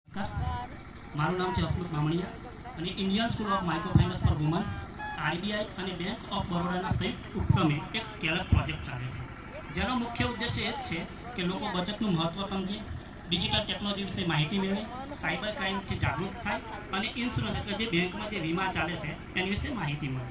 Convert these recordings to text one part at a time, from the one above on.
નમસ્કાર, મારું નામ છે હસમુખ મામણીયા અને Indian school of micro finance for women RBI અને બેંક ઓફ બરોડાના સંયુક્ત ઉપક્રમે એક સ્કેલ અપ પ્રોજેક્ટ ચાલે છે, જેનો મુખ્ય ઉદ્દેશ્ય એ જ છે કે લોકો બચતનું મહત્ત્વ સમજે, ડિજિટલ ટેકનોલોજી વિશે માહિતી મેળવે, સાયબર ક્રાઇમથી જાગૃત થાય અને ઇન્સ્યોરન્સ એટલે જે બેંકમાં જે વીમા ચાલે છે એની વિશે માહિતી મળે.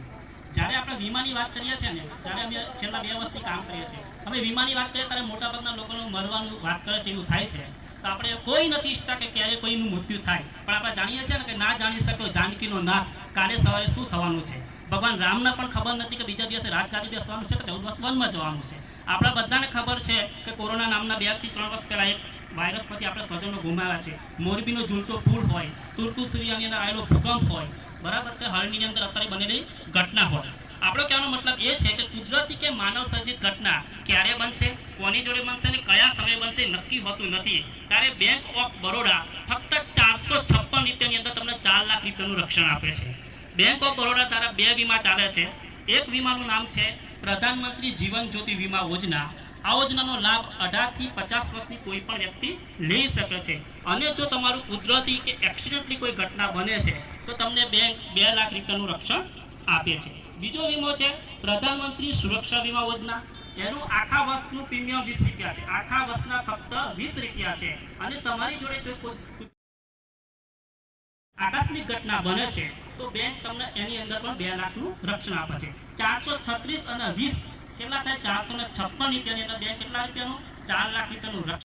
જ્યારે આપણે વીમાની વાત કરીએ છીએ ને, ત્યારે અમે છેલ્લા 2 વર્ષથી કામ કરીએ છીએ. અમે વીમાની વાત કરીએ ત્યારે મોટાભાગના લોકોનું મરવાનું વાત કરે છે, એવું થાય છે. તો આપણે કોઈ નથી ઈચ્છતા કે ક્યારે કોઈનું મૃત્યુ થાય, પણ આપણે જાણીએ છીએ ને કે ના જાણી શકો જાનકીનો નાથ કાલે સવારે શું થવાનું છે. ભગવાન રામને પણ ખબર નથી કે બીજા દિવસે રાજગાદી બેસવાનું છે કે 14 વર્ષ વનમાં જવાનું છે. આપણા બધાને ખબર છે કે કોરોના નામના 2 થી 3 વર્ષ પહેલાં એક વાયરસમાંથી આપણે સ્વજનો ગુમાવ્યા છે. મોરબીનો ઝૂલતો પુલ હોય, તુર્કુસુરિયાની અંદર આવેલો ભૂકંપ હોય, બરાબર, કે હાલની અંદર અત્યારે બનેલી ઘટના હોય. આપણો કહેવાનો મતલબ એ છે કે કુદરતી કે માનવ સર્જિત ઘટના ક્યારે બનશે, કોની જોડે બનશે અને કયા સમયે બનશે નક્કી હોતું નથી. ત્યારે બેંક ઓફ બરોડા ફક્ત 456 રૂપિયાની અંદર તમને 4 લાખ રૂપિયાનું રક્ષણ આપે છે. બેંક ઓફ બરોડા દ્વારા 2 વીમા ચાલે છે. એક વીમાનું નામ છે પ્રધાનમંત્રી જીવન જ્યોતિ વીમા યોજના. આ યોજનાનો લાભ 18 થી 50 વર્ષની કોઈ પણ વ્યક્તિ લઈ શકે છે. અને જો તમારું કુદરતી કે એક્સિડન્ટલી કોઈ ઘટના બને છે તો તમને બેંક 2 લાખ રૂપિયાનું રક્ષણ આપે છે. બીજો વીમો છે પ્રધાનમંત્રી સુરક્ષા વીમા યોજના. એનું આખા વર્ષનું પ્રીમિયમ 20 રૂપિયા છે. આખા વર્ષના ફક્ત 20 રૂપિયા છે. અને તમારી જોડે કોઈ આકસ્મિક ઘટના બને છે તો બેંક તમને એની અંદર પણ 2 લાખનું રક્ષણ આપે છે. 436 અને 20 કેટલા થાય? 456 રૂપિયાની અંદર બેંક કેટલા રૂપિયાનું? 4 લાખ રૂપિયાનું રક્ષણ